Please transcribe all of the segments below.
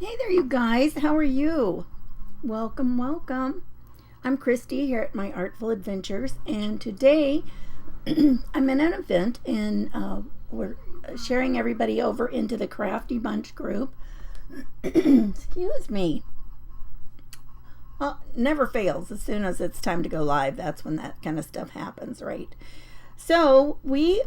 Hey there, you guys. How are you? Welcome, welcome. I'm Christy here at My Artful Adventures, and today I'm in an event, and we're sharing everybody over into the Crafty Bunch group. Excuse me. Well, never fails. As soon as it's time to go live, that's when that kind of stuff happens, right? So we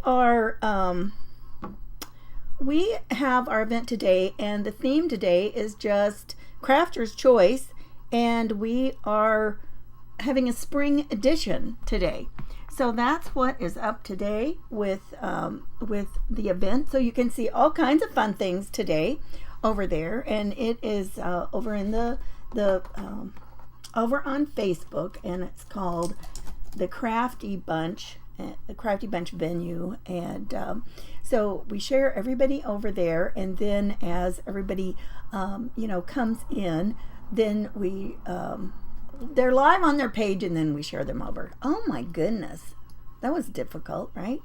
have our event today, and the theme today is just crafter's choice, and we are having a spring edition today. So that's what is up today with the event. So you can see all kinds of fun things today over there, and it is over in the over on Facebook, and it's called the Crafty Bunch venue, and so we share everybody over there, and then as everybody comes in, then we they're live on their page, and then we share them over. Oh my goodness, that was difficult, right?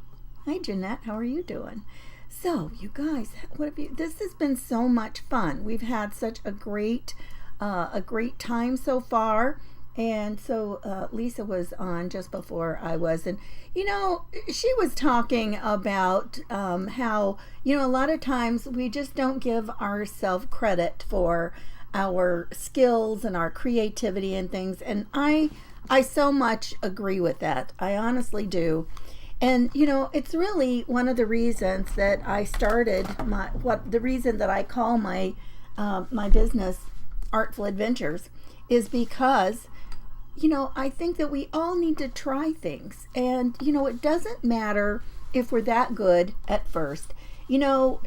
Hi Jeanette, how are you doing? So you guys, this has been so much fun. We've had such a great time so far. And so Lisa was on just before I was, and she was talking about how a lot of times we just don't give ourselves credit for our skills and our creativity and things, and I so much agree with that. I honestly do. And it's really one of the reasons that I started the reason that I call my my business Artful Adventures is because I think that we all need to try things. And, it doesn't matter if we're that good at first.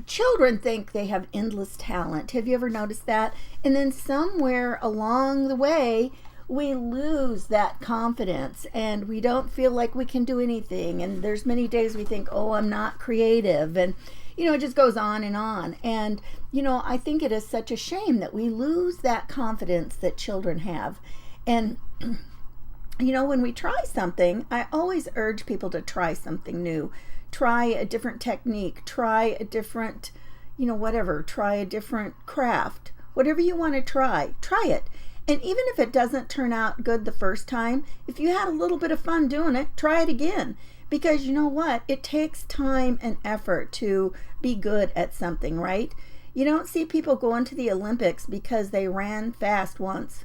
Children think they have endless talent. Have you ever noticed that? And then somewhere along the way, we lose that confidence and we don't feel like we can do anything. And there's many days we think, oh, I'm not creative. And, it just goes on and on. And, I think it is such a shame that we lose that confidence that children have. And when we try something, I always urge people to try something new. Try a different technique, try a different, try a different craft. Whatever you want to try it. And even if it doesn't turn out good the first time, if you had a little bit of fun doing it, try it again. Because you know what? It takes time and effort to be good at something, right? You don't see people going to the Olympics because they ran fast once.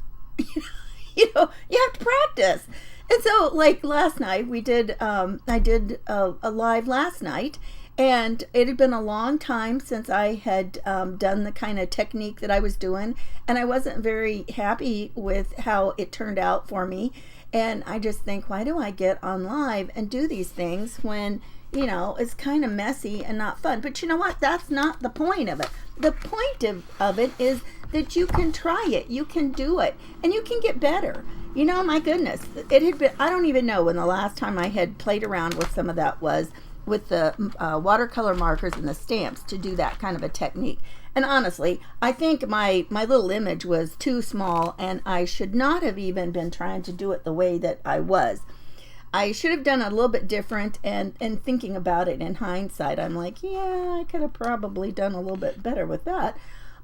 You have to practice. And so like last night I did a live last night, and it had been a long time since I had done the kind of technique that I was doing, and I wasn't very happy with how it turned out for me. And I just think, why do I get on live and do these things when it's kind of messy and not fun? But you know what? That's not the point of it. The point of it is that you can try it, you can do it, and you can get better. My goodness, it had been, I don't even know when the last time I had played around with some of that was with the watercolor markers and the stamps to do that kind of a technique. And honestly, I think my little image was too small, and I should not have even been trying to do it the way that I was. I should have done a little bit different, and thinking about it in hindsight, I'm like, yeah, I could have probably done a little bit better with that.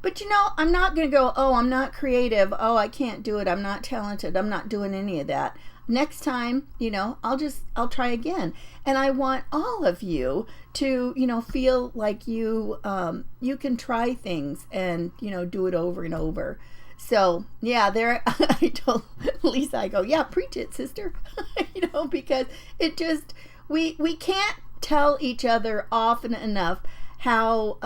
But I'm not going to go, oh, I'm not creative. Oh, I can't do it. I'm not talented. I'm not doing any of that. Next time, I'll try again. And I want all of you to, feel like you can try things and, do it over and over. So yeah, I told Lisa, I go, yeah, preach it, sister. Because it just, we can't tell each other often enough how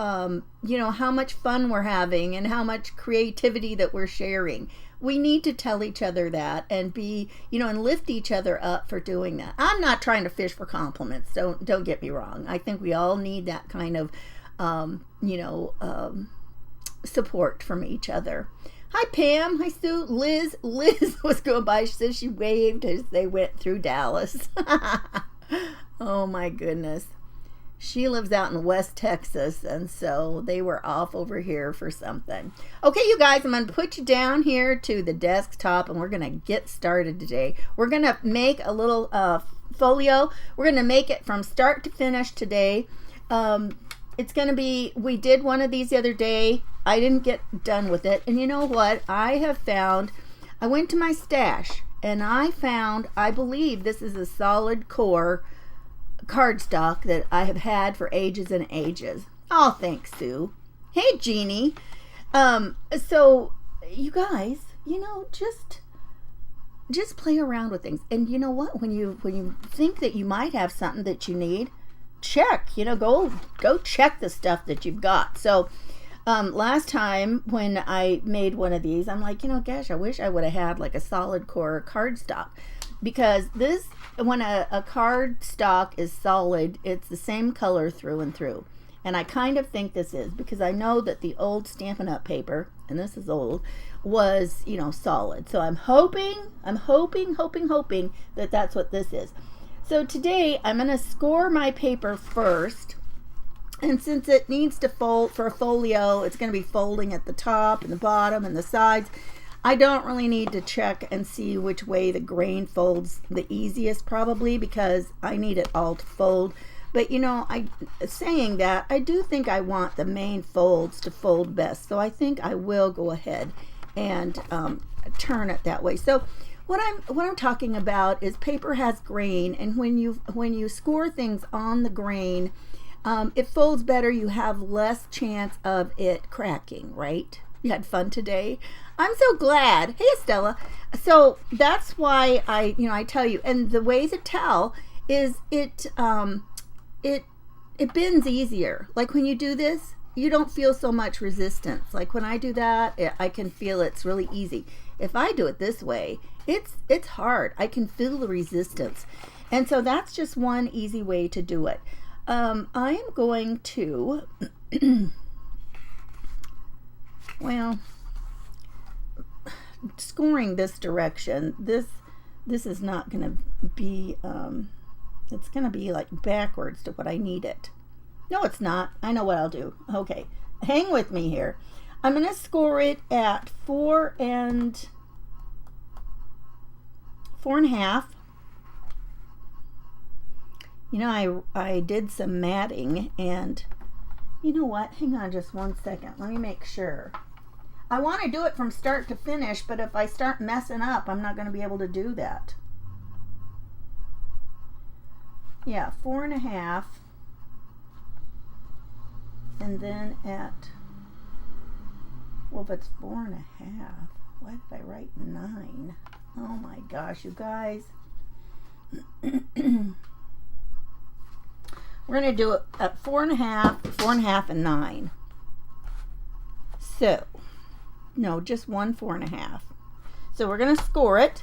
how much fun we're having and how much creativity that we're sharing. We need to tell each other that and be, and lift each other up for doing that. I'm not trying to fish for compliments. Don't get me wrong. I think we all need that kind of support from each other. Hi Pam, hi Sue, Liz was going by. She says she waved as they went through Dallas. Oh my goodness. She lives out in West Texas, and so they were off over here for something. Okay, you guys, I'm going to put you down here to the desktop, and we're going to get started today. We're going to make a little folio. We're going to make it from start to finish today. It's going to be, we did one of these the other day, I didn't get done with it. And you know what? I went to my stash and I found, I believe this is a solid core cardstock that I have had for ages and ages. Oh, thanks, Sue. Hey, Jeannie. So you guys, just play around with things. And you know what? When you think that you might have something that you need, check. Go check the stuff that you've got. So last time when I made one of these, I'm like, gosh, I wish I would have had like a solid core cardstock, because when a cardstock is solid, it's the same color through and through. And I kind of think this is, because I know that the old Stampin' Up! Paper, and this is old, was, solid. So I'm hoping that that's what this is. So today I'm going to score my paper first. And since it needs to fold for a folio, it's going to be folding at the top and the bottom and the sides. I don't really need to check and see which way the grain folds the easiest, probably, because I need it all to fold. But saying that, I do think I want the main folds to fold best. So I think I will go ahead and turn it that way. So what I'm talking about is paper has grain, and when you score things on the grain, it folds better. You have less chance of it cracking, right? You had fun today? I'm so glad. Hey, Estella. So that's why I tell you. And the way to tell is it bends easier. Like when you do this, you don't feel so much resistance. Like when I do that, I can feel it's really easy. If I do it this way, it's hard. I can feel the resistance. And so that's just one easy way to do it. I am going to, scoring this direction, this is not going to be, it's going to be like backwards to what I need it. No, it's not. I know what I'll do. Okay, hang with me here. I'm going to score it at 4.5. I did some matting, and you know what? Hang on just one second. Let me make sure. I want to do it from start to finish, but if I start messing up, I'm not going to be able to do that. Yeah, 4.5. And then if it's 4.5, why did I write 9? Oh my gosh, you guys. We're going to do it at 4.5, and 9. So, no, just one 4.5. So we're going to score it.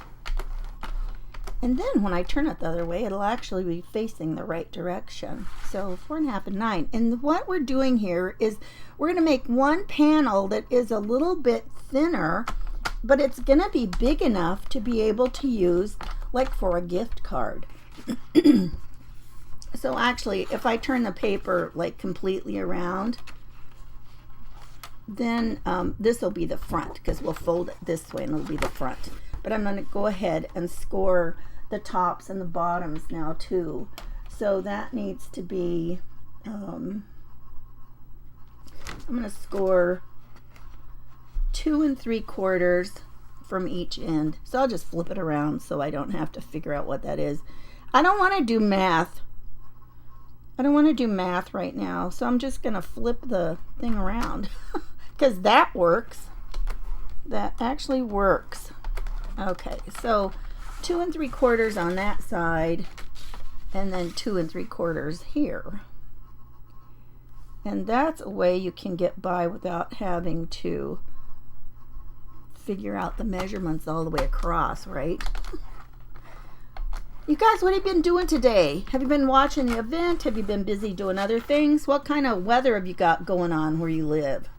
And then when I turn it the other way, it'll actually be facing the right direction. So 4.5 and 9. And what we're doing here is we're going to make one panel that is a little bit thinner, but it's going to be big enough to be able to use like for a gift card. So actually, if I turn the paper like completely around, then this will be the front, because we'll fold it this way and it'll be the front. But I'm going to go ahead and score the tops and the bottoms now too. So that needs to be, I'm going to score 2 3/4 from each end. So I'll just flip it around so I don't have to figure out what that is. I don't want to do math. I don't want to do math right now, so I'm just going to flip the thing around because that works. That actually works. Okay, so 2 3/4 on that side, and then 2 3/4 here. And that's a way you can get by without having to figure out the measurements all the way across, right? You guys, what have you been doing today? Have you been watching the event? Have you been busy doing other things? What kind of weather have you got going on where you live?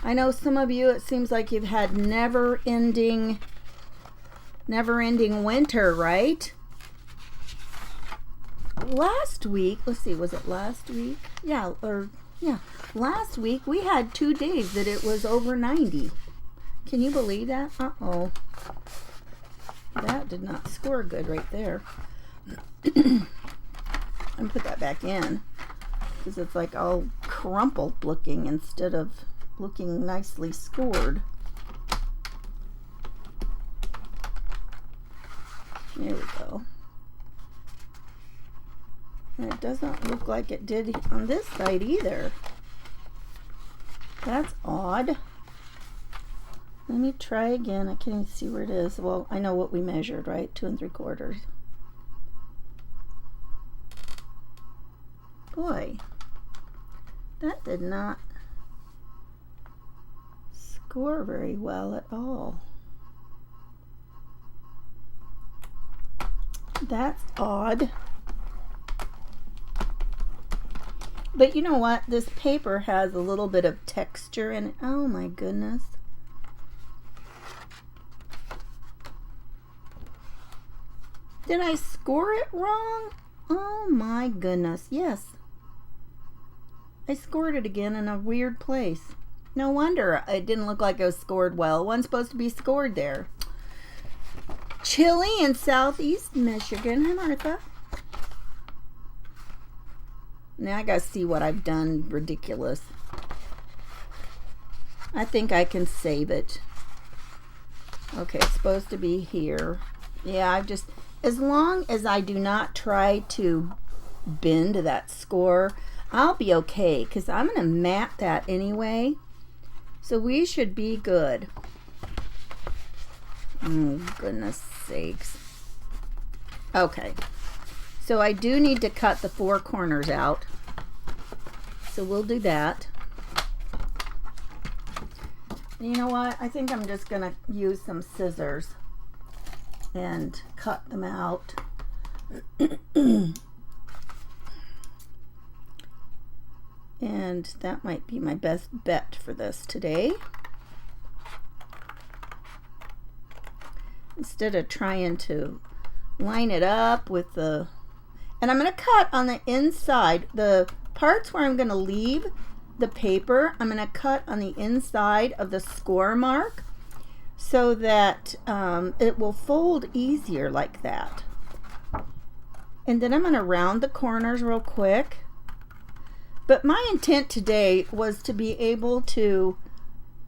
I know some of you, it seems like you've had never-ending winter, right? Last week, let's see, was it last week? Yeah, last week we had 2 days that it was over 90. Can you believe that? Uh-oh. That did not score good right there. I'm gonna put that back in because it's like all crumpled looking instead of looking nicely scored. There we go. And it doesn't look like it did on this side either. That's odd. Let me try again. I can't even see where it is. Well, I know what we measured, right? 2 3/4. Boy, that did not score very well at all. That's odd. But you know what? This paper has a little bit of texture in it. Oh my goodness. Did I score it wrong? Oh my goodness. Yes. I scored it again in a weird place. No wonder it didn't look like it was scored well. It wasn't supposed to be scored there. Chilly in southeast Michigan. Hi, Martha. Now I gotta see what I've done ridiculous. I think I can save it. Okay, it's supposed to be here. Yeah, I've just, as long as I do not try to bend that score, I'll be okay, because I'm going to map that anyway. So we should be good. Oh, goodness sakes. Okay. So I do need to cut the 4 corners out. So we'll do that. You know what? I think I'm just going to use some scissors and cut them out. And that might be my best bet for this today. Instead of trying to line it up with the... And I'm going to cut on the inside. The parts where I'm going to leave the paper, I'm going to cut on the inside of the score mark so that it will fold easier like that. And then I'm going to round the corners real quick. But my intent today was to be able to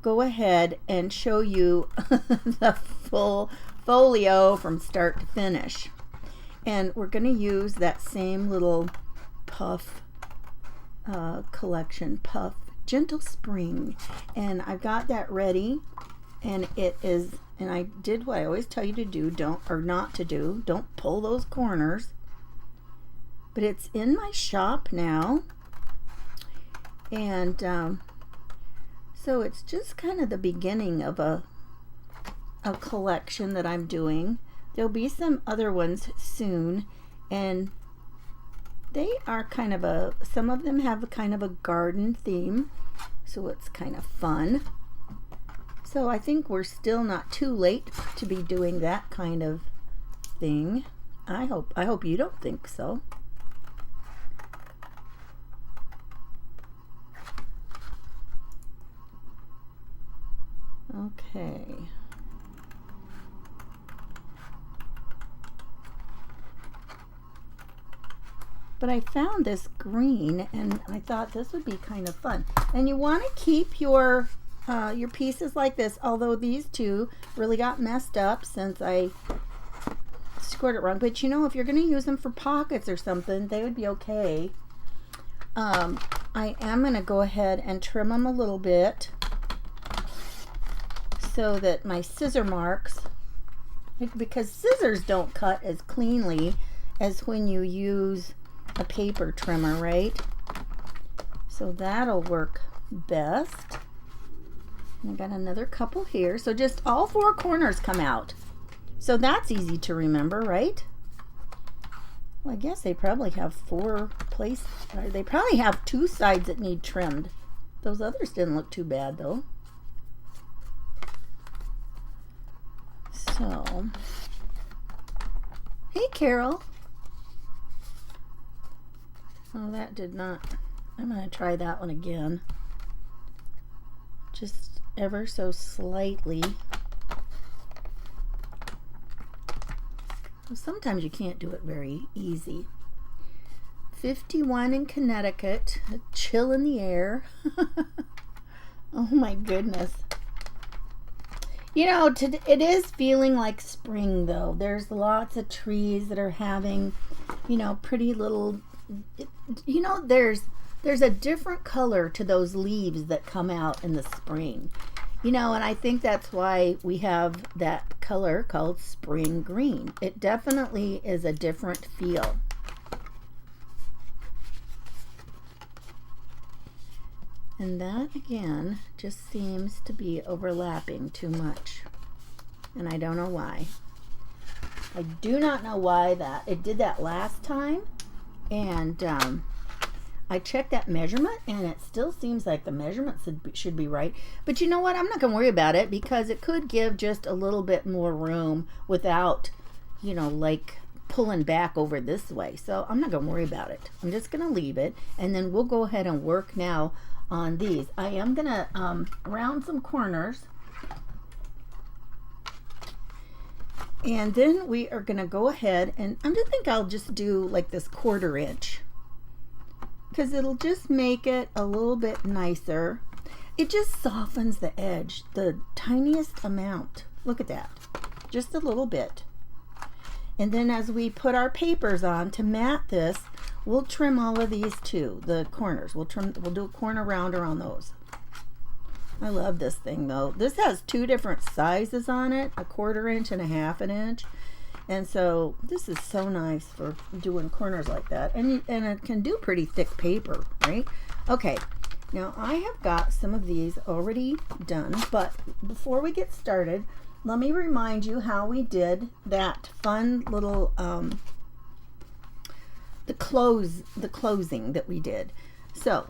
go ahead and show you the full folio from start to finish. And we're going to use that same little puff collection, Puff Gentle Spring. And I've got that ready. And it is, and I did what I always tell you to do, not to do. Don't pull those corners. But it's in my shop now. And so it's just kind of the beginning of a collection that I'm doing. There'll be some other ones soon, and they are kind of some of them have a kind of a garden theme, so it's kind of fun. So I think we're still not too late to be doing that kind of thing. I hope you don't think so. Okay. But I found this green and I thought this would be kind of fun. And you want to keep your pieces like this, although these two really got messed up since I scored it wrong. But you know, if you're going to use them for pockets or something, they would be okay. I am going to go ahead and trim them a little bit so that my scissor marks, because scissors don't cut as cleanly as when you use a paper trimmer, right? So that'll work best. I got another couple here. So just all 4 corners come out. So that's easy to remember, right? Well, I guess they probably have 4 places. They probably have 2 sides that need trimmed. Those others didn't look too bad though. So, hey Carol. Oh, that did not. I'm going to try that one again. Just ever so slightly. Sometimes you can't do it very easy. 51 in Connecticut. A chill in the air. Oh my goodness. You know, it is feeling like spring though. There's lots of trees that are having, you know, pretty little, you know, there's a different color to those leaves that come out in the spring. You know, and I think that's why we have that color called spring green. It definitely is a different feel. And that, again, just seems to be overlapping too much. And I don't know why. I do not know why that. It did that last time. And I checked that measurement, and it still seems like the measurement should be right. But you know what? I'm not going to worry about it because it could give just a little bit more room without, you know, like pulling back over this way. So I'm not going to worry about it. I'm just going to leave it. And then we'll go ahead and work now on these. I am going to round some corners. And then we are going to go ahead and I think I'll just do like this 1/4 inch because it'll just make it a little bit nicer. It just softens the edge the tiniest amount. Look at that. Just a little bit. And then as we put our papers on to mat this, we'll trim all of these too, the corners. We'll do a corner rounder on those. I love this thing though. This has 2 different sizes on it, a 1/4 inch and a 1/2 inch. And so this is so nice for doing corners like that. And it can do pretty thick paper, right? Okay, now I have got some of these already done, but before we get started, let me remind you how we did that fun little the closing that we did. So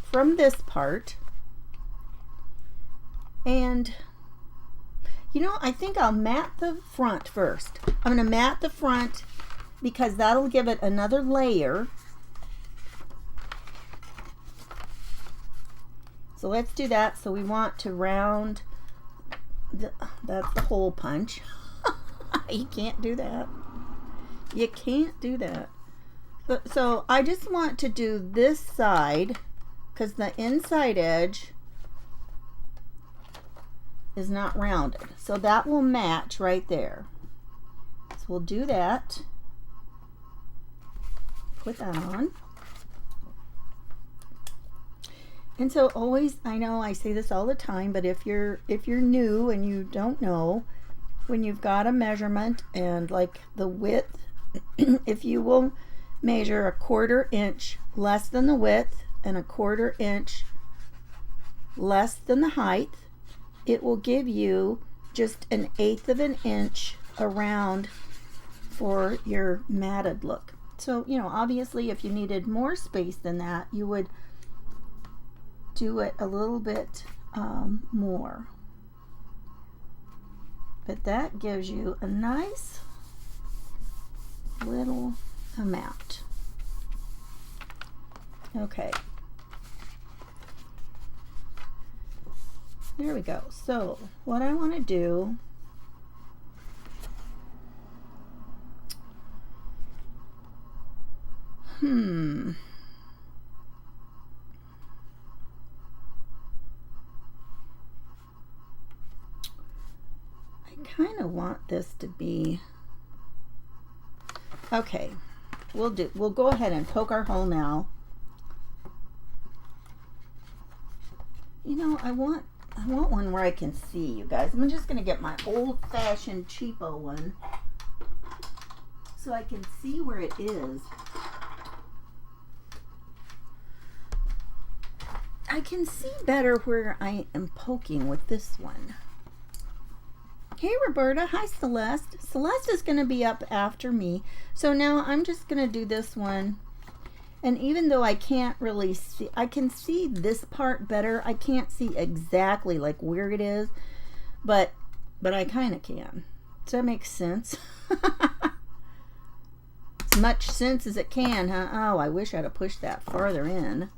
from this part, and you know, I think I'll mat the front first. I'm going to mat the front because that'll give it another layer. So let's do that. So we want to round that's the hole punch. You can't do that. You can't do that. So I just want to do this side because the inside edge is not rounded. So that will match right there. So we'll do that. Put that on. And so always, I know I say this all the time, but if you're new and you don't know, when you've got a measurement and like the width, if you will measure a 1/4 inch less than the width and a 1/4 inch less than the height, it will give you just 1/8 of an inch around for your matted look. So, you know, obviously if you needed more space than that, you would do it a little bit more. But that gives you a nice little amount. Okay. There we go. So what I want to do, I kind of want this to be, okay, we'll go ahead and poke our hole now. You know, I want one where I can see, you guys. I'm just going to get my old-fashioned cheapo one so I can see where it is. I can see better where I am poking with this one. Hey, Roberta. Hi, Celeste. Celeste is going to be up after me. So now I'm just going to do this one. And even though I can't really see, I can see this part better. I can't see exactly like where it is, but I kind of can. Does that make sense? As much sense as it can, huh? Oh, I wish I'd have pushed that farther in.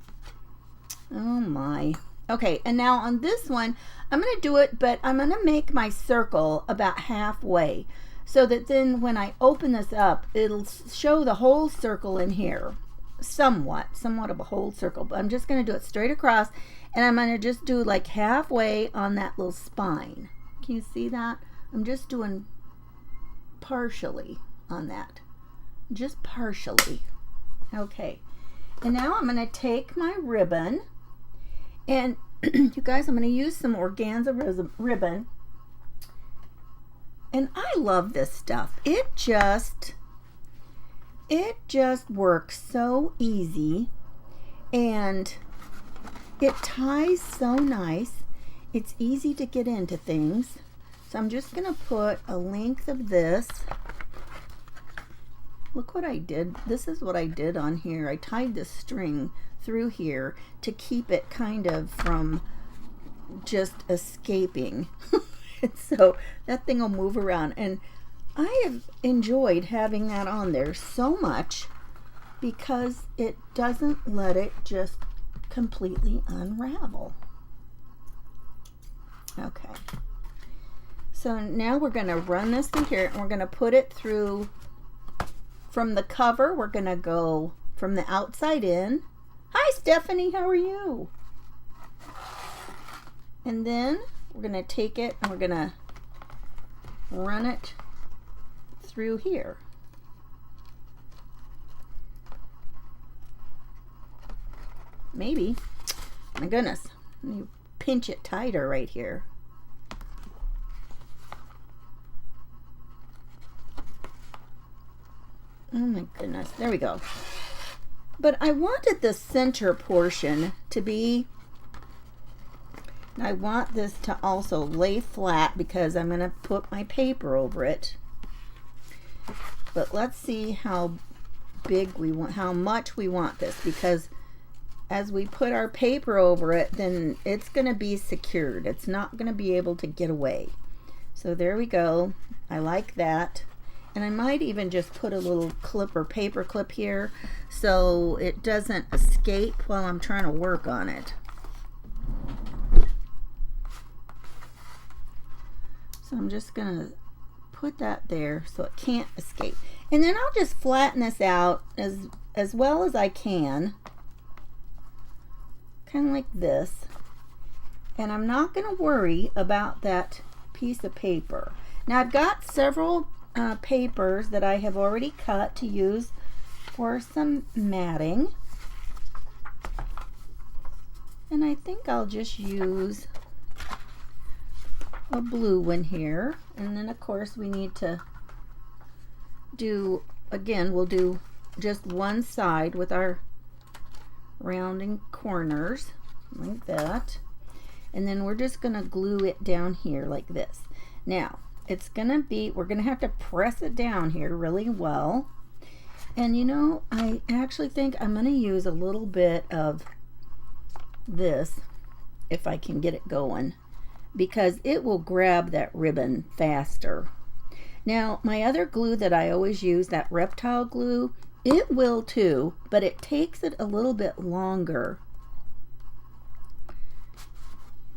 Oh my. Okay, and now on this one, I'm going to do it, but I'm going to make my circle about halfway so that then when I open this up, it'll show the whole circle in here. Somewhat of a whole circle, but I'm just going to do it straight across, And I'm going to just do like halfway on that little spine. Can you see that? I'm just doing partially on that. Just partially. Okay. And now I'm going to take my ribbon, and you guys, I'm going to use some organza ribbon. And I love this stuff. It just works so easy, and it ties so nice. It's easy to get into things. So I'm just going to put a length of this. Look what I did. This is what I did on here. I tied the string through here to keep it kind of from just escaping. And so that thing will move around. And I have enjoyed having that on there so much because it doesn't let it just completely unravel. Okay. So now we're going to run this through here, and we're going to put it through from the cover. We're going to go from the outside in. Hi, Stephanie. How are you? And then we're going to take it and we're going to run it through here. Maybe. My goodness. Let me pinch it tighter right here. Oh my goodness. There we go. But I wanted the center portion to be, I want this to also lay flat because I'm going to put my paper over it. But let's see how big we want, how much we want this, because as we put our paper over it, then it's going to be secured. It's not going to be able to get away. So there we go. I like that. And I might even just put a little clip or paper clip here so it doesn't escape while I'm trying to work on it. So I'm just going to put that there so it can't escape. And then I'll just flatten this out as well as I can. Kind of like this. And I'm not going to worry about that piece of paper. Now I've got several papers that I have already cut to use for some matting, and I think I'll just use a blue one here. And then of course we need to do, again, we'll do just one side with our rounding corners like that, and then we're just going to glue it down here like this. Now it's gonna be, we're gonna have to press it down here really well. And you know, I actually think I'm gonna use a little bit of this if I can get it going, because it will grab that ribbon faster. Now my other glue that I always use, that reptile glue, it will too, but it takes it a little bit longer.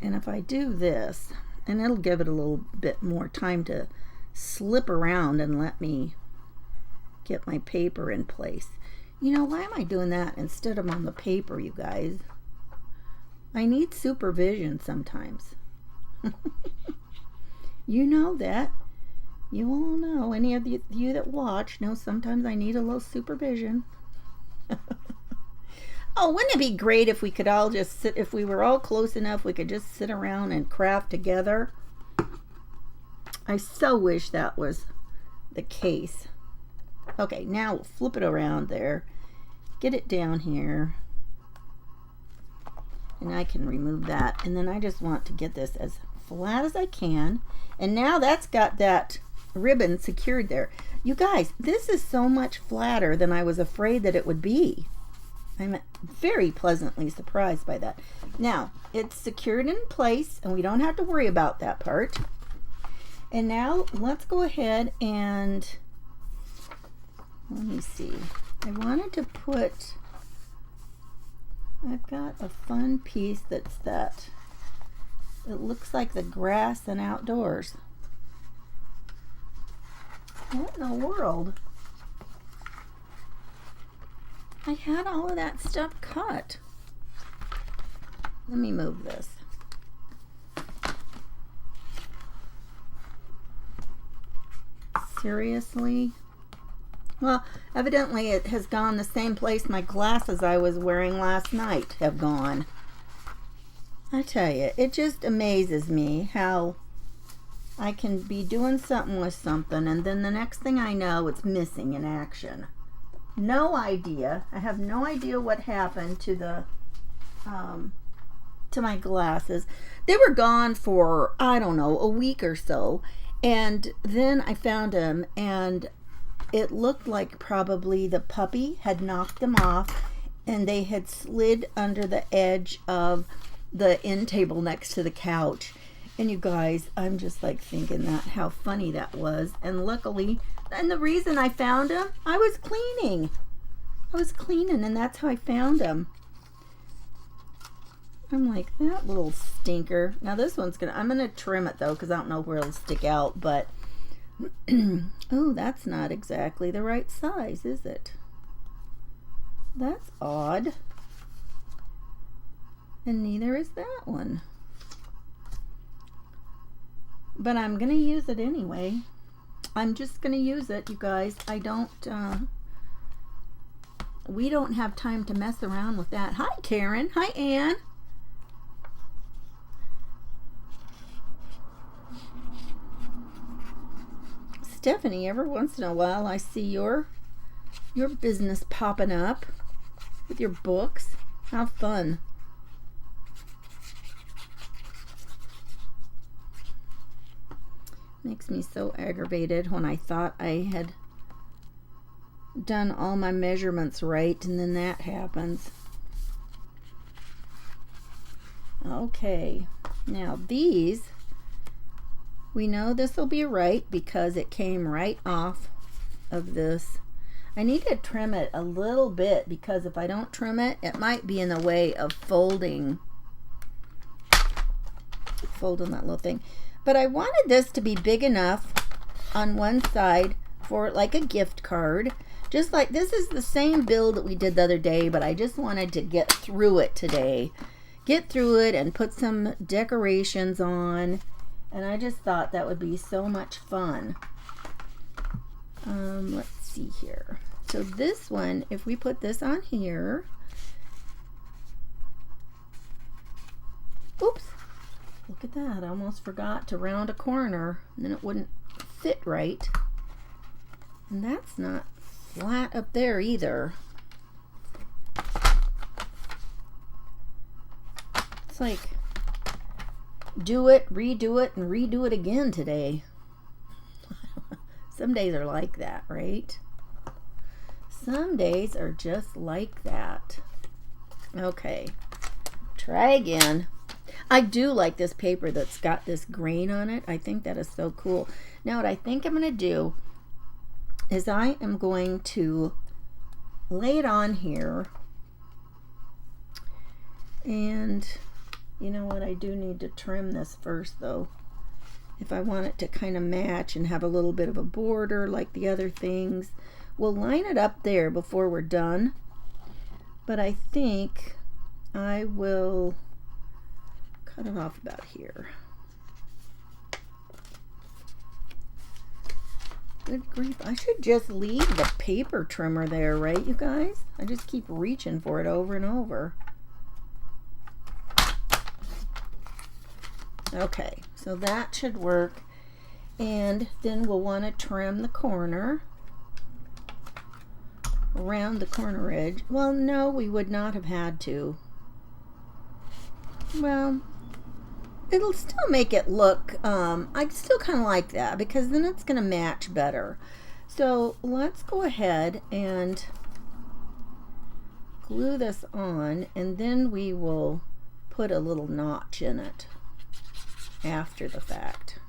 And if I do this, and it'll give it a little bit more time to slip around and let me get my paper in place. You know, why am I doing that instead of on the paper, you guys? I need supervision sometimes. You know that. You all know, any of you that watch know sometimes I need a little supervision. Oh, wouldn't it be great if we could all just sit, if we were all close enough, we could just sit around and craft together? I so wish that was the case. Okay, now we'll flip it around there, get it down here, and I can remove that. And then I just want to get this as flat as I can. And now that's got that ribbon secured there. You guys, this is so much flatter than I was afraid that it would be. I'm very pleasantly surprised by that. Now, it's secured in place, and we don't have to worry about that part. And now, let's go ahead and, let me see. I wanted to put, I've got a fun piece that's that, it looks like the grass and outdoors. What in the world? I had all of that stuff cut. Let me move this. Seriously? Well, evidently it has gone the same place my glasses I was wearing last night have gone. I tell you, it just amazes me how I can be doing something with something and then the next thing I know it's missing in action. No idea. I have no idea what happened to the to my glasses. They were gone for, I don't know, a week or so. And then I found them and it looked like probably the puppy had knocked them off and they had slid under the edge of the end table next to the couch. And you guys, I'm just like thinking that how funny that was. And luckily, and the reason I found them, I was cleaning. And that's how I found them. I'm like, that little stinker. Now this one's I'm gonna trim it though, because I don't know where it'll stick out, but oh, that's not exactly the right size, is it? That's odd. And neither is that one. But I'm gonna use it anyway. I'm just gonna use it, you guys. I don't we don't have time to mess around with that. Hi Karen. Hi Ann. Stephanie, every once in a while I see your business popping up with your books. How fun. Makes me so aggravated when I thought I had done all my measurements right and then that happens. Okay, now these, we know this will be right because it came right off of this. I need to trim it a little bit because if I don't trim it, it might be in the way of folding that little thing. But I wanted this to be big enough on one side for like a gift card. Just like this is the same build that we did the other day, but I just wanted to get through it today. Get through it and put some decorations on. And I just thought that would be so much fun. Let's see here. So this one, if we put this on here. Oops. Look at that. I almost forgot to round a corner. And then it wouldn't fit right. And that's not flat up there either. It's like do it, redo it, and redo it again today. Some days are like that, right? Some days are just like that. Okay, try again. I do like this paper that's got this grain on it. I think that is so cool. Now what I think I'm going to do is I am going to lay it on here. And you know what, I do need to trim this first though. If I want it to kind of match and have a little bit of a border like the other things. We'll line it up there before we're done. But I think I will cut it off about here. Good grief, I should just leave the paper trimmer there, right, you guys? I just keep reaching for it over and over. Okay, so that should work. And then we'll want to trim the corner, around the corner edge. Well, no, we would not have had to. Well, it'll still make it look, I still kind of like that because then it's going to match better. So let's go ahead and glue this on, and then we will put a little notch in it after the fact.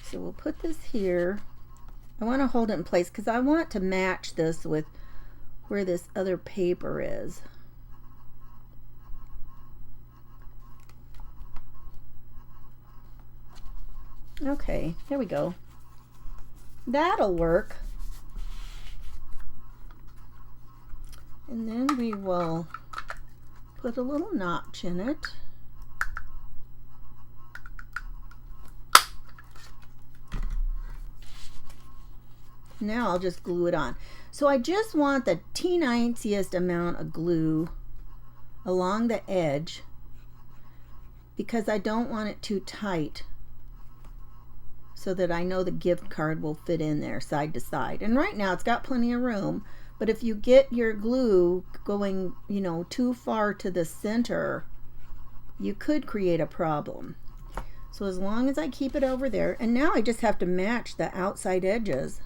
So we'll put this here. I want to hold it in place because I want to match this with where this other paper is. Okay, there we go. That'll work. And then we will put a little notch in it. Now I'll just glue it on. So I just want the teeniest amount of glue along the edge because I don't want it too tight, so that I know the gift card will fit in there side to side. And right now it's got plenty of room, but if you get your glue going, you know, too far to the center, you could create a problem. So as long as I keep it over there, and now I just have to match the outside edges.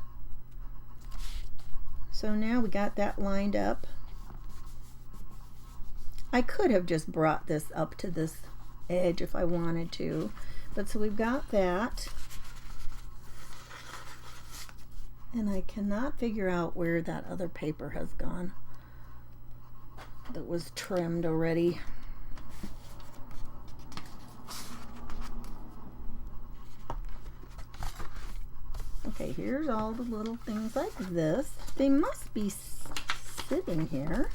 So now we got that lined up. I could have just brought this up to this edge if I wanted to, but so we've got that. And I cannot figure out where that other paper has gone that was trimmed already. Okay, here's all the little things like this. They must be sitting here.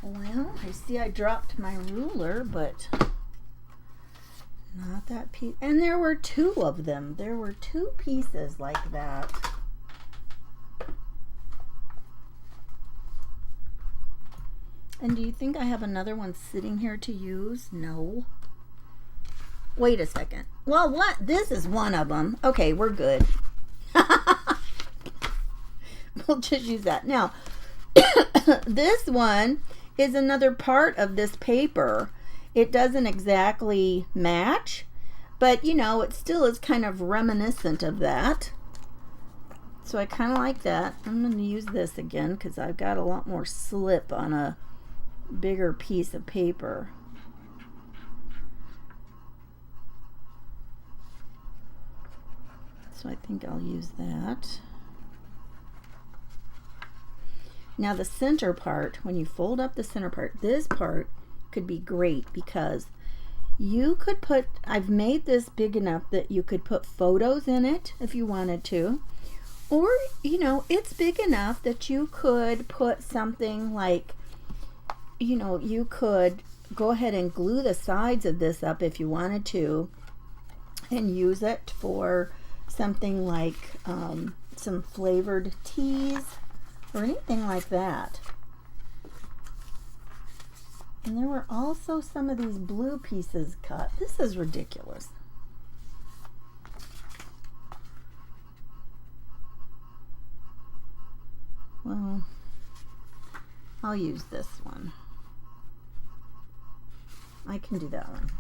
Well, I see I dropped my ruler, but not that piece. And there were two of them. There were two pieces like that. And do you think I have another one sitting here to use? No. Wait a second. Well, what? This is one of them. Okay, we're good. We'll just use that. Now, this one is another part of this paper. It doesn't exactly match, but you know, it still is kind of reminiscent of that. So I kind of like that. I'm going to use this again because I've got a lot more slip on a bigger piece of paper. So I think I'll use that. Now the center part, when you fold up the center part, this part could be great because you could put, I've made this big enough that you could put photos in it if you wanted to, or you know, it's big enough that you could put something like, you know, you could go ahead and glue the sides of this up if you wanted to and use it for something like some flavored teas or anything like that. And there were also some of these blue pieces cut. This is ridiculous. Well, I'll use this one. I can do that one.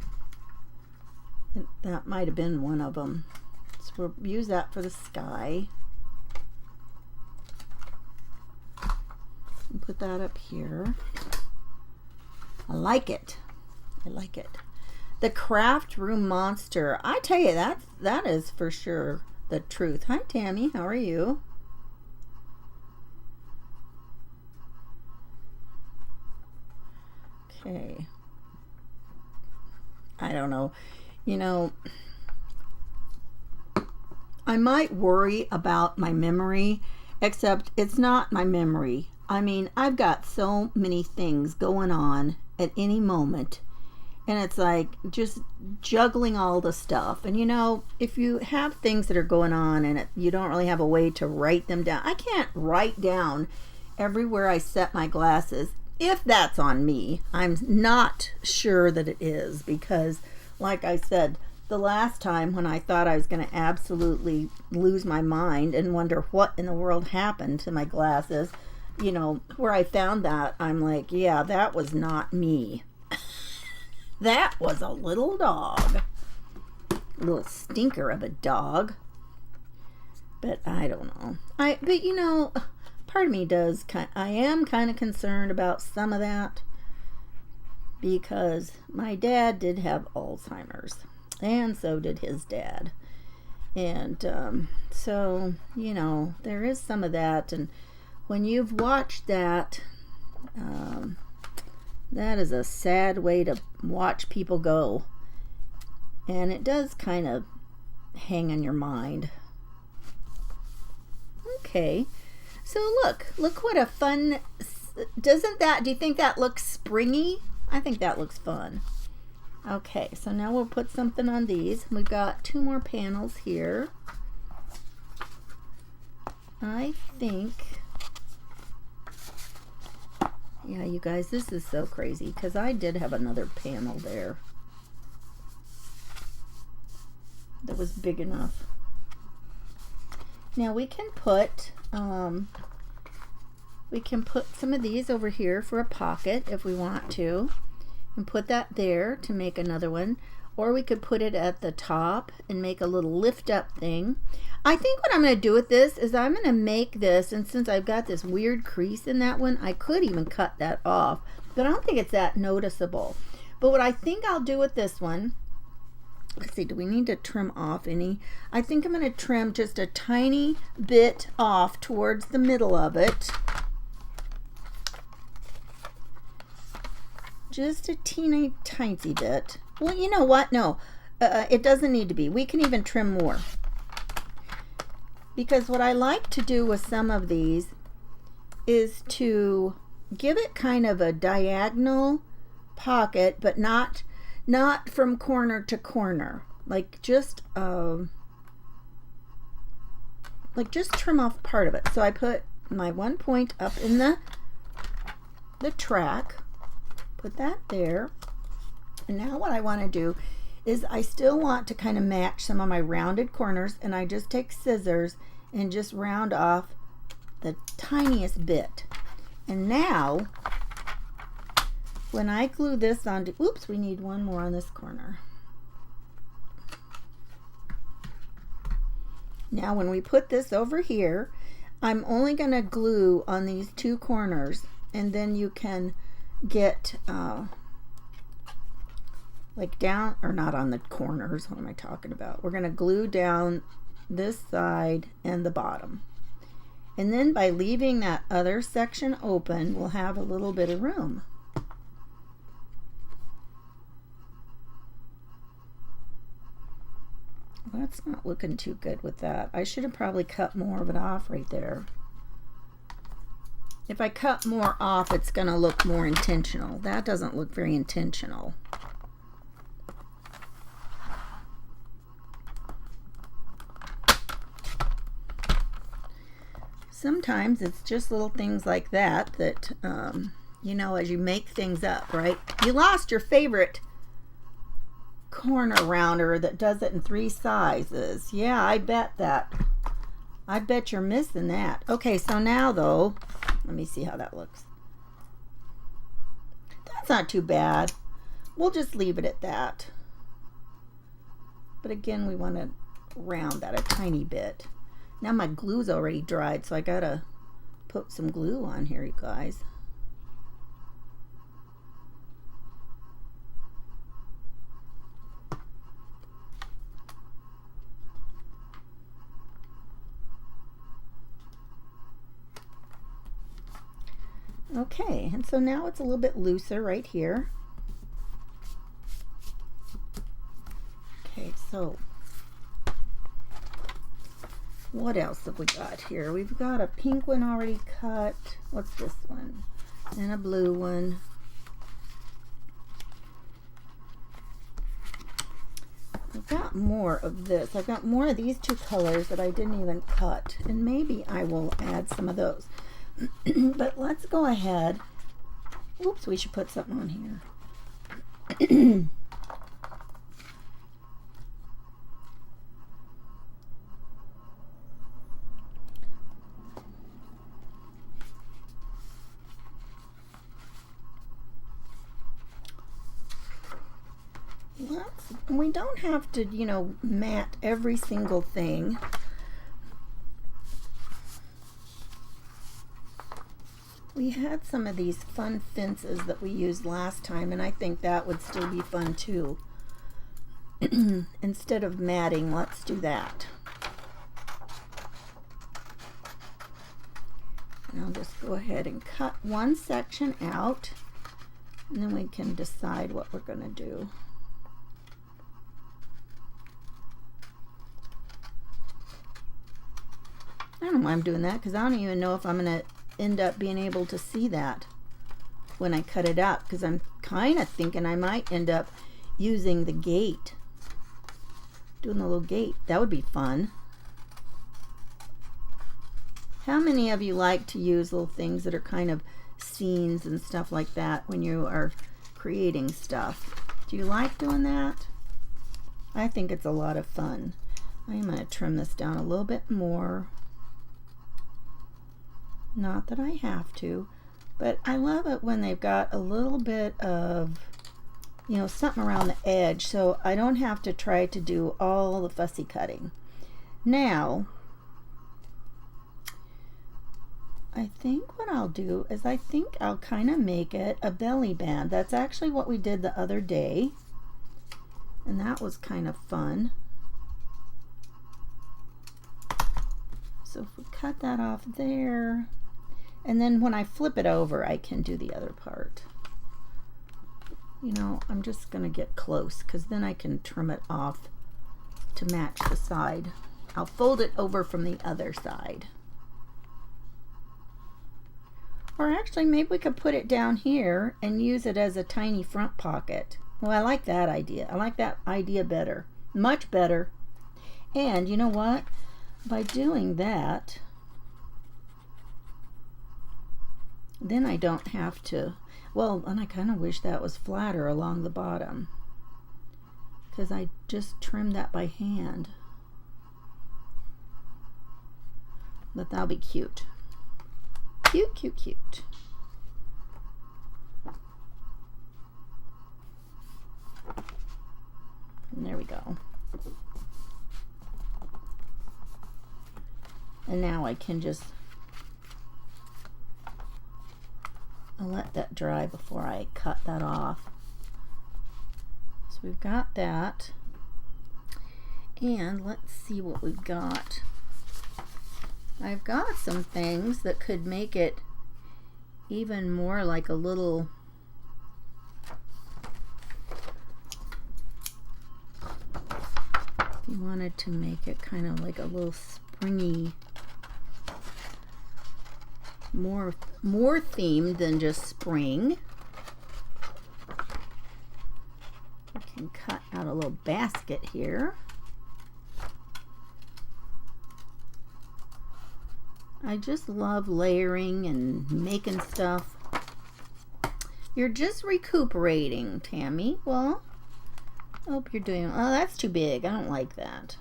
That might have been one of them. So we'll use that for the sky. And put that up here. I like it. I like it. The craft room monster. I tell you, that is for sure the truth. Hi, Tammy. How are you? Okay. I don't know. You know, I might worry about my memory, except it's not my memory. I mean, I've got so many things going on at any moment, and it's like just juggling all the stuff. And you know, if you have things that are going on and you don't really have a way to write them down, I can't write down everywhere I set my glasses. If that's on me, I'm not sure that it is, because like I said, the last time when I thought I was going to absolutely lose my mind and wonder what in the world happened to my glasses, you know, where I found that, I'm like, yeah, that was not me. That was a little dog. A little stinker of a dog. But I don't know. But you know, part of me does I am kind of concerned about some of that, because my dad did have Alzheimer's, and so did his dad. And so, you know, there is some of that. And when you've watched that That is a sad way to watch people go. And it does kind of hang on your mind. Okay, so look what a fun, do you think that looks springy? I think that looks fun. Okay, so now we'll put something on these. We've got 2 more panels here. I think, yeah, you guys, this is so crazy because I did have another panel there that was big enough. Now we can put some of these over here for a pocket if we want to, and put that there to make another one, or we could put it at the top and make a little lift up thing. I think what I'm going to do with this is I'm going to make this, and since I've got this weird crease in that one, I could even cut that off, but I don't think it's that noticeable. But what I think I'll do with this one, let's see, do we need to trim off any? I think I'm going to trim just a tiny bit off towards the middle of it. Just a teeny tiny bit. Well, you know what? No, it doesn't need to be. We can even trim more. Because what I like to do with some of these is to give it kind of a diagonal pocket, but not from corner to corner. Like just trim off part of it. So I put my 1 point up in the track. Put that there. And now what I want to do is I still want to kind of match some of my rounded corners, and I just take scissors and just round off the tiniest bit. And now when I glue this onto, oops, we need one more on this corner. Now when we put this over here, I'm only going to glue on these 2 corners, and then you can get like down, or not on the corners, what am I talking about? We're going to glue down this side and the bottom. And then by leaving that other section open, we'll have a little bit of room. Well, that's not looking too good with that. I should have probably cut more of it off right there. If I cut more off, it's going to look more intentional. That doesn't look very intentional. Sometimes it's just little things like that that, you know, as you make things up, right? You lost your favorite corner rounder that does it in 3 sizes. Yeah, I bet that. I bet you're missing that. Okay, so now though, let me see how that looks. That's not too bad. We'll just leave it at that. But again, we want to round that a tiny bit. Now my glue's already dried, so I gotta put some glue on here, you guys. Okay, and so now it's a little bit looser right here. Okay, so what else have we got here? We've got a pink one already cut. What's this one? And a blue one. I've got more of this. I've got more of these 2 colors that I didn't even cut. And maybe I will add some of those. But let's go ahead. Oops, we should put something on here. We don't have to, you know, mat every single thing. We had some of these fun fences that we used last time, and I think that would still be fun too. Instead of matting, let's do that. And I'll just go ahead and cut one section out. And then we can decide what we're going to do. I don't know why I'm doing that, because I don't even know if I'm going to end up being able to see that when I cut it up, because I'm kind of thinking I might end up using the gate, doing the little gate. That would be fun. How many of you like to use little things that are kind of scenes and stuff like that when you are creating stuff? Do you like doing that? I think it's a lot of fun. I'm going to trim this down a little bit more. Not that I have to, but I love it when they've got a little bit of, you know, something around the edge, so I don't have to try to do all the fussy cutting. Now, I think what I'll do is I think I'll kind of make it a belly band. That's actually what we did the other day, and that was kind of fun. So if we cut that off there, and then when I flip it over, I can do the other part. You know, I'm just going to get close, because then I can trim it off to match the side. I'll fold it over from the other side. Or actually, maybe we could put it down here and use it as a tiny front pocket. Well, I like that idea. I like that idea better. Much better. And you know what? By doing that, then I don't have to, well, and I kind of wish that was flatter along the bottom, because I just trimmed that by hand. But that'll be cute. Cute, cute, cute. And there we go. And now I can just let that dry before I cut that off. So we've got that. And let's see what we've got. I've got some things that could make it even more like a little, if you wanted to make it kind of like a little springy, more themed than just spring. I can cut out a little basket here. I just love layering and making stuff. You're just recuperating, Tammy. Well, I hope you're doing, oh, that's too big. I don't like that.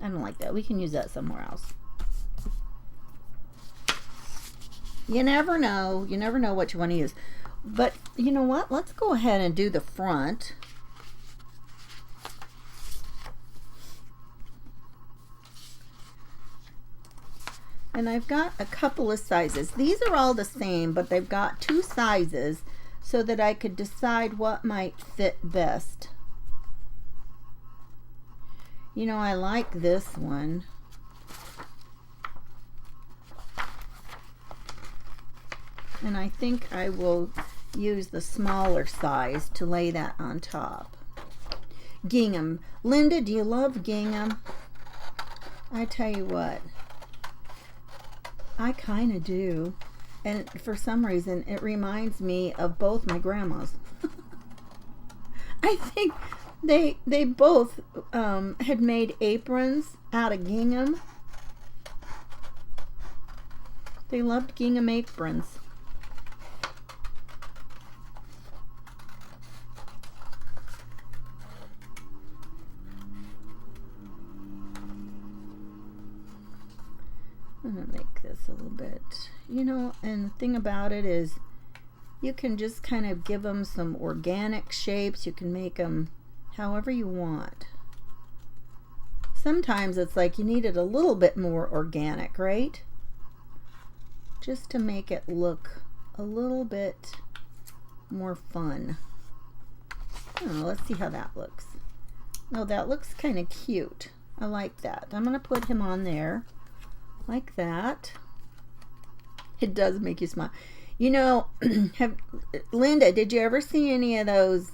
I don't like that. We can use that somewhere else. You never know. You never know what you want to use. But you know what? Let's go ahead and do the front. And I've got a couple of sizes. These are all the same, but they've got two sizes so that I could decide what might fit best. You know, I like this one. And I think I will use the smaller size to lay that on top. Gingham. Linda, do you love gingham? I tell you what, I kind of do. And for some reason, it reminds me of both my grandmas. I think they both had made aprons out of gingham. They loved gingham aprons. I'm gonna make this a little bit, you know, and the thing about it is you can just kind of give them some organic shapes. You can make them however you want. Sometimes it's like you need it a little bit more organic, right? Just to make it look a little bit more fun. I don't know, let's see how that looks. Oh, that looks kind of cute. I like that. I'm gonna put him on there like that. It does make you smile. You know, Linda, did you ever see any of those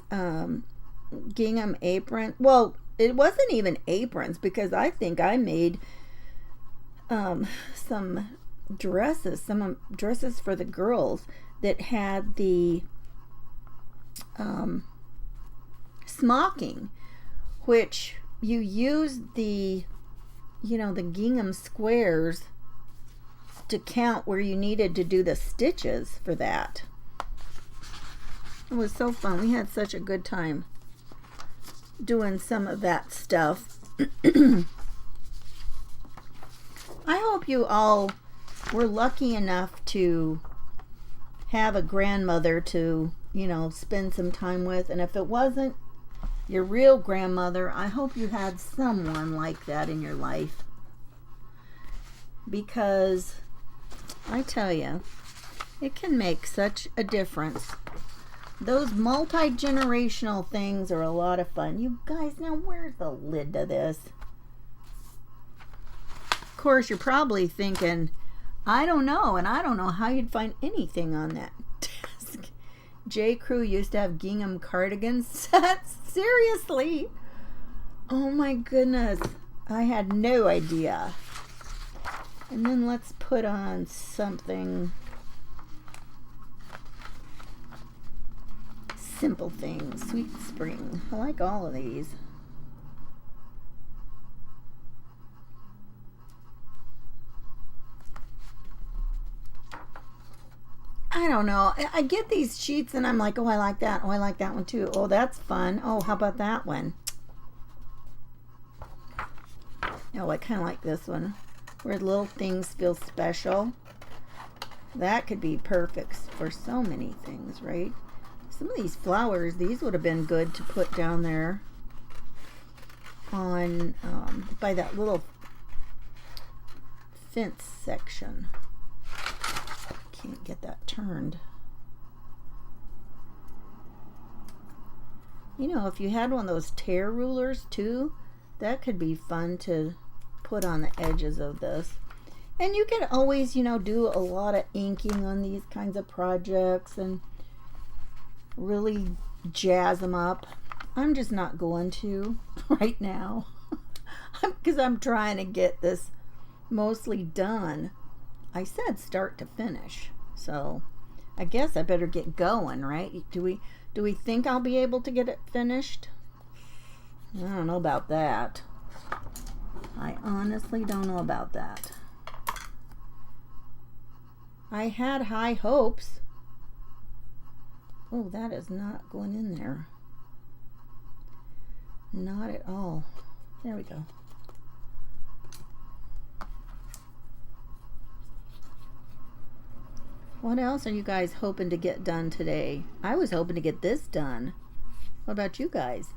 gingham aprons? Well, it wasn't even aprons because I think I made some dresses for the girls that had the smocking, which you use the the gingham squares to count where you needed to do the stitches for that. It was so fun. We had such a good time doing some of that stuff. I hope you all were lucky enough to have a grandmother to, spend some time with. And if it wasn't your real grandmother, I hope you had someone like that in your life. Because I tell you, it can make such a difference. Those multi-generational things are a lot of fun. You guys, now where's the lid to this? Of course, you're probably thinking, I don't know, and I don't know how you'd find anything on that desk. J. Crew used to have gingham cardigan sets. Seriously? Oh my goodness. I had no idea. And then let's put on something simple things. Sweet Spring. I like all of these. I don't know. I get these sheets and I'm like, oh, I like that. Oh, I like that one too. Oh, that's fun. Oh, how about that one? Oh, I kind of like this one. Where little things feel special. That could be perfect for so many things, right? Some of these flowers, these would have been good to put down there on by that little fence section. Can't get that turned. If you had one of those tear rulers too, that could be fun to put on the edges of this. And you can always, do a lot of inking on these kinds of projects and really jazz them up. I'm just not going to right now because I'm trying to get this mostly done. I said start to finish, so I guess I better get going, right? Do we think I'll be able to get it finished? I don't know about that. I honestly don't know about that. I had high hopes. Oh, that is not going in there. Not at all. There we go. What else are you guys hoping to get done today? I was hoping to get this done. What about you guys?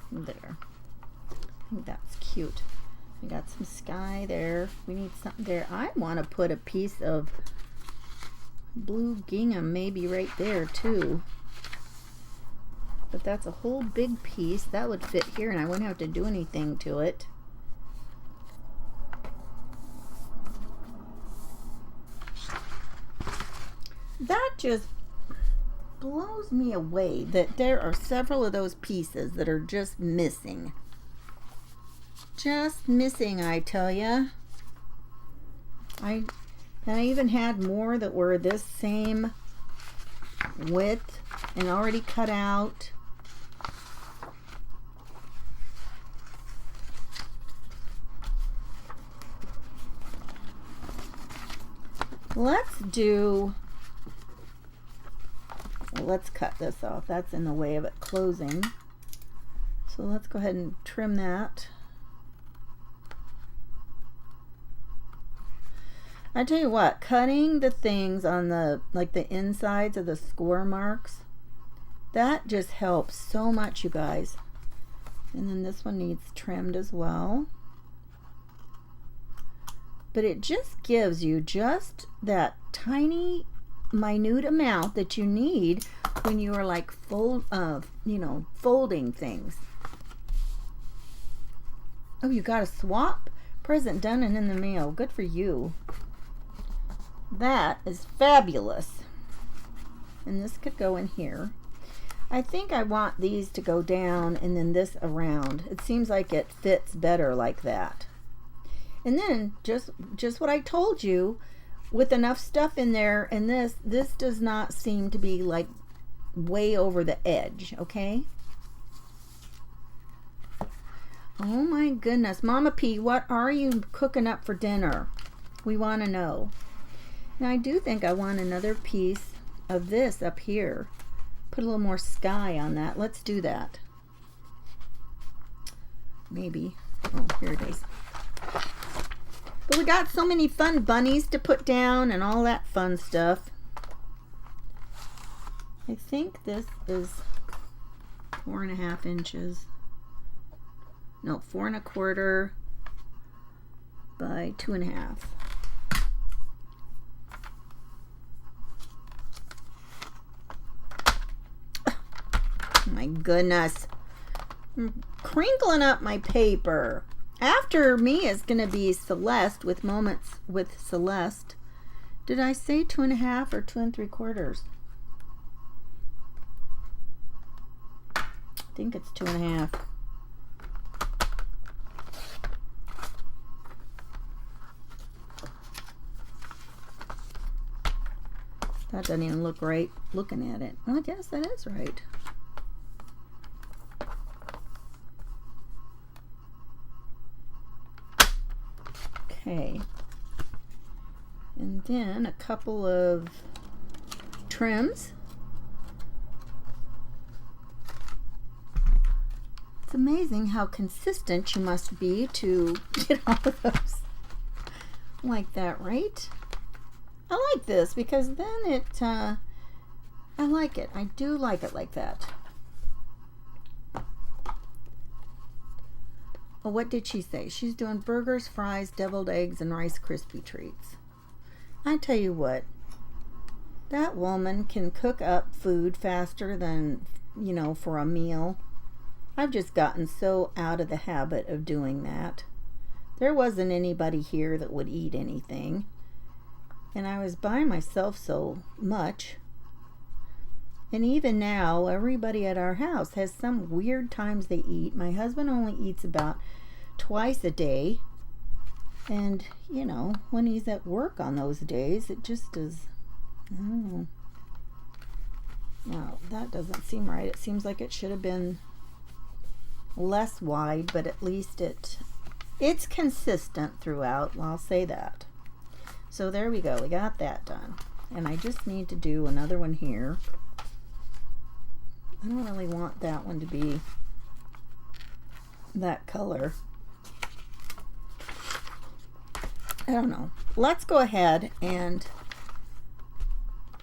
There. I think that's cute. We got some sky there. We need something there. I want to put a piece of blue gingham maybe right there too. But that's a whole big piece. That would fit here and I wouldn't have to do anything to it. That just blows me away that there are several of those pieces that are just missing. Just missing, I tell ya. I even had more that were this same width and already cut out. Let's cut this off. That's in the way of it closing. So let's go ahead and trim that. I tell you what, cutting the things on the insides of the score marks, that just helps so much, you guys. And then this one needs trimmed as well. But it just gives you just that tiny minute amount that you need when you are like folding things. Oh, you got a swap present done and in the mail. Good for you. That is fabulous. And this could go in here. I think I want these to go down and then this around. It seems like it fits better like that. And then just what I told you, with enough stuff in there, and this does not seem to be like way over the edge, okay? Oh my goodness. Mama P, what are you cooking up for dinner? We want to know. Now I do think I want another piece of this up here. Put a little more sky on that. Let's do that. Maybe. Oh, here it is. But we got so many fun bunnies to put down and all that fun stuff. I think this is 4.5 inches. No, 4 1/4 by 2.5. Oh my goodness. I'm crinkling up my paper. After me is going to be Celeste with Moments with Celeste. Did I say 2.5 or 2 3/4? I think it's 2.5. That doesn't even look right looking at it. Well, I guess that is right. Okay. And then a couple of trims. It's amazing how consistent you must be to get all of those like that, right? I like this because then it, I like it. I do like it like that. Oh, what did she say? She's doing burgers, fries, deviled eggs, and Rice Krispie treats. I tell you what, that woman can cook up food faster than, you know, for a meal. I've just gotten so out of the habit of doing that. There wasn't anybody here that would eat anything. And I was by myself so much. And even now, everybody at our house has some weird times they eat. My husband only eats about twice a day. And, you know, when he's at work on those days, it just is, I don't know. No, that doesn't seem right. It seems like it should have been less wide, but at least it's consistent throughout. I'll say that. So there we go. We got that done. And I just need to do another one here. I don't really want that one to be that color. I don't know. Let's go ahead and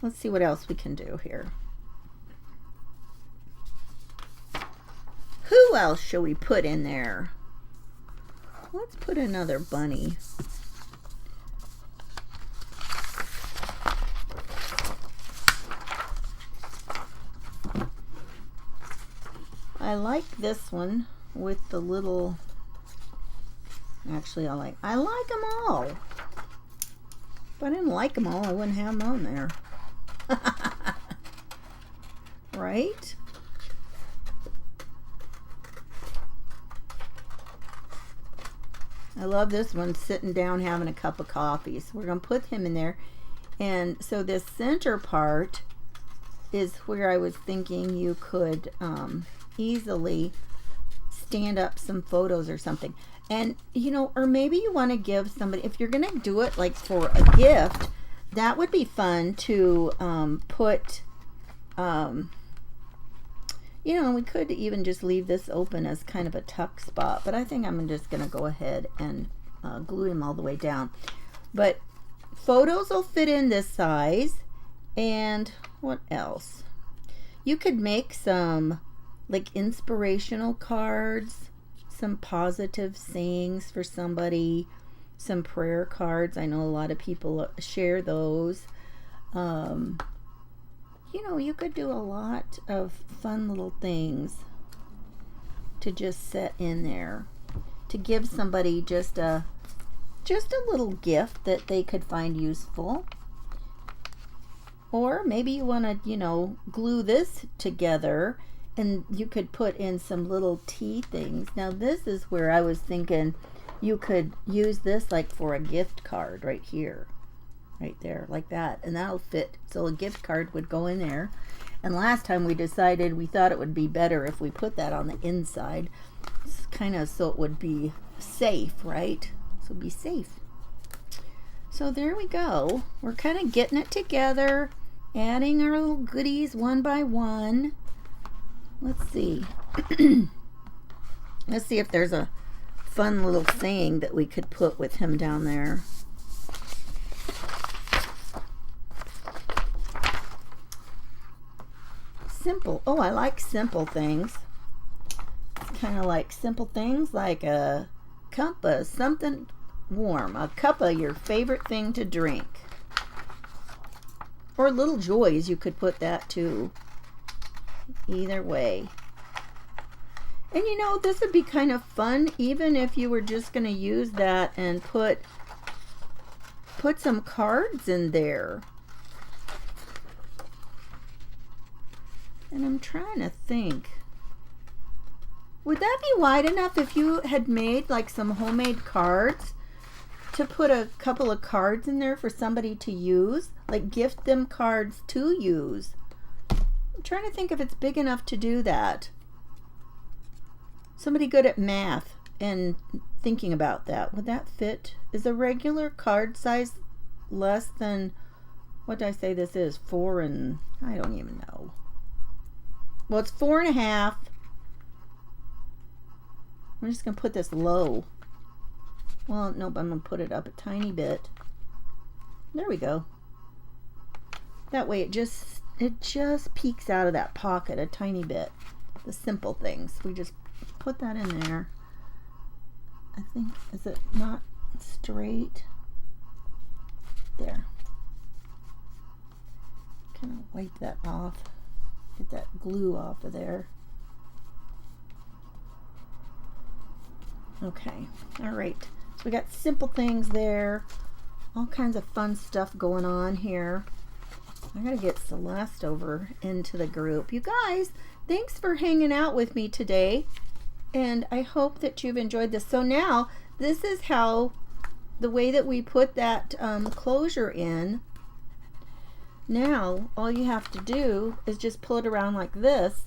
let's see what else we can do here. Who else shall we put in there? Let's put another bunny. I like this one with the little, actually I like them all. If I didn't like them all, I wouldn't have them on there. Right? I love this one sitting down having a cup of coffee. So we're going to put him in there. And so this center part is where I was thinking you could easily stand up some photos or something. And, you know, or maybe you want to give somebody, if you're going to do it like for a gift, that would be fun to put, you know, we could even just leave this open as kind of a tuck spot, but I think I'm just going to go ahead and glue him all the way down. But photos will fit in this size. And what else? You could make some like inspirational cards, some positive sayings for somebody, some prayer cards. I know a lot of people share those. You know, you could do a lot of fun little things to just set in there to give somebody just a little gift that they could find useful. Or maybe you want to, you know, glue this together and you could put in some little tea things. Now this is where I was thinking you could use this like for a gift card right here. Right there, like that. And that'll fit. So a gift card would go in there. And last time we decided we thought it would be better if we put that on the inside. It's kind of so it would be safe, right? So be safe. So there we go. We're kind of getting it together, adding our little goodies one by one. Let's see. Let's see if there's a fun little saying that we could put with him down there. Simple. Oh, I like simple things. It's kind of like simple things like a cup of something warm, a cup of your favorite thing to drink. Or little joys, you could put that too. Either way. And you know, this would be kind of fun even if you were just going to use that and put some cards in there. And I'm trying to think. Would that be wide enough if you had made like some homemade cards to put a couple of cards in there for somebody to use? Like gift them cards to use. I'm trying to think if it's big enough to do that. Somebody good at math and thinking about that. Would that fit? Is a regular card size less than, what did I say this is? 4 and, I don't even know. Well, it's 4.5. I'm just going to put this low. Well, nope, I'm going to put it up a tiny bit. There we go. That way it just peeks out of that pocket a tiny bit. The simple things. We just put that in there. I think, is it not straight? There. Kind of wipe that off. Get that glue off of there. Okay, all right. So we got simple things there. All kinds of fun stuff going on here. I gotta get Celeste over into the group. You guys, thanks for hanging out with me today. And I hope that you've enjoyed this. So now, this is how, the way that we put that closure in. Now, all you have to do is just pull it around like this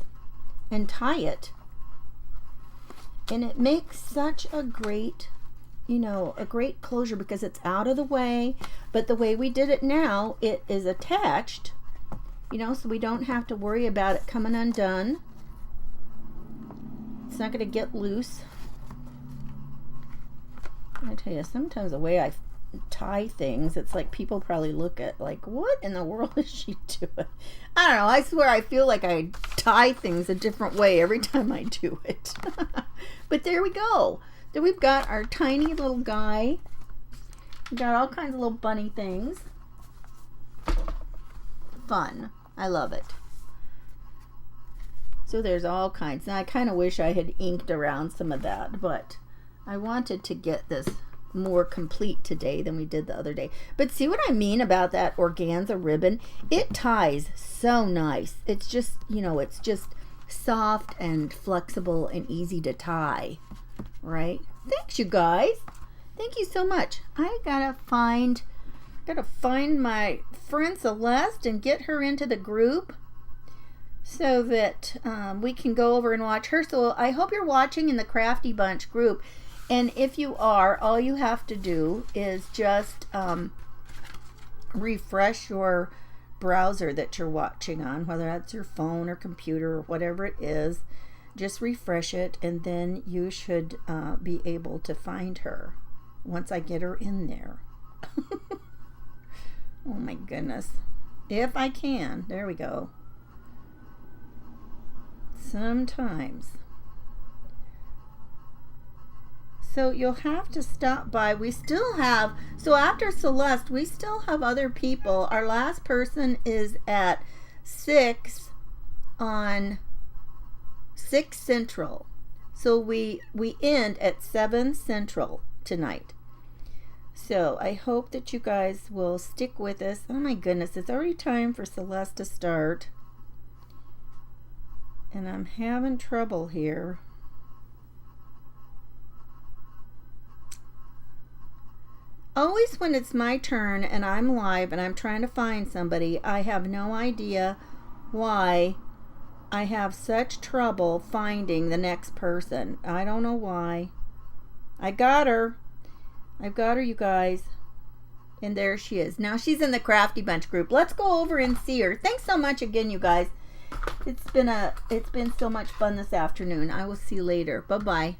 and tie it. And it makes such a great, you know, a great closure because it's out of the way. But the way we did it now, it is attached, you know, so we don't have to worry about it coming undone. It's not going to get loose. I tell you, sometimes the way I tie things, it's like people probably look at like, what in the world is she doing? I don't know. I swear I feel like I tie things a different way every time I do it. But there we go. Then we've got our tiny little guy. We've got all kinds of little bunny things. Fun. I love it. So there's all kinds. Now I kind of wish I had inked around some of that, but I wanted to get this more complete today than we did the other day. But see what I mean about that organza ribbon? It ties so nice. It's just, you know, it's just soft and flexible and easy to tie, right? Thanks, you guys. Thank you so much. I gotta find my friend Celeste and get her into the group so that we can go over and watch her. So I hope you're watching in the Crafty Bunch group. And if you are, all you have to do is just refresh your browser that you're watching on, whether that's your phone or computer or whatever it is. Just refresh it, and then you should be able to find her once I get her in there. Oh my goodness. If I can. There we go. Sometimes. So you'll have to stop by. We still have, so after Celeste, we still have other people. Our last person is at 6 on 6 Central. So we end at 7 Central tonight. So I hope that you guys will stick with us. Oh my goodness, it's already time for Celeste to start. And I'm having trouble here. Always when it's my turn and I'm live and I'm trying to find somebody, I have no idea why I have such trouble finding the next person. I don't know why. I got her. I've got her, you guys. And there she is. Now she's in the Crafty Bunch group. Let's go over and see her. Thanks so much again, you guys. It's been so much fun this afternoon. I will see you later. Bye-bye.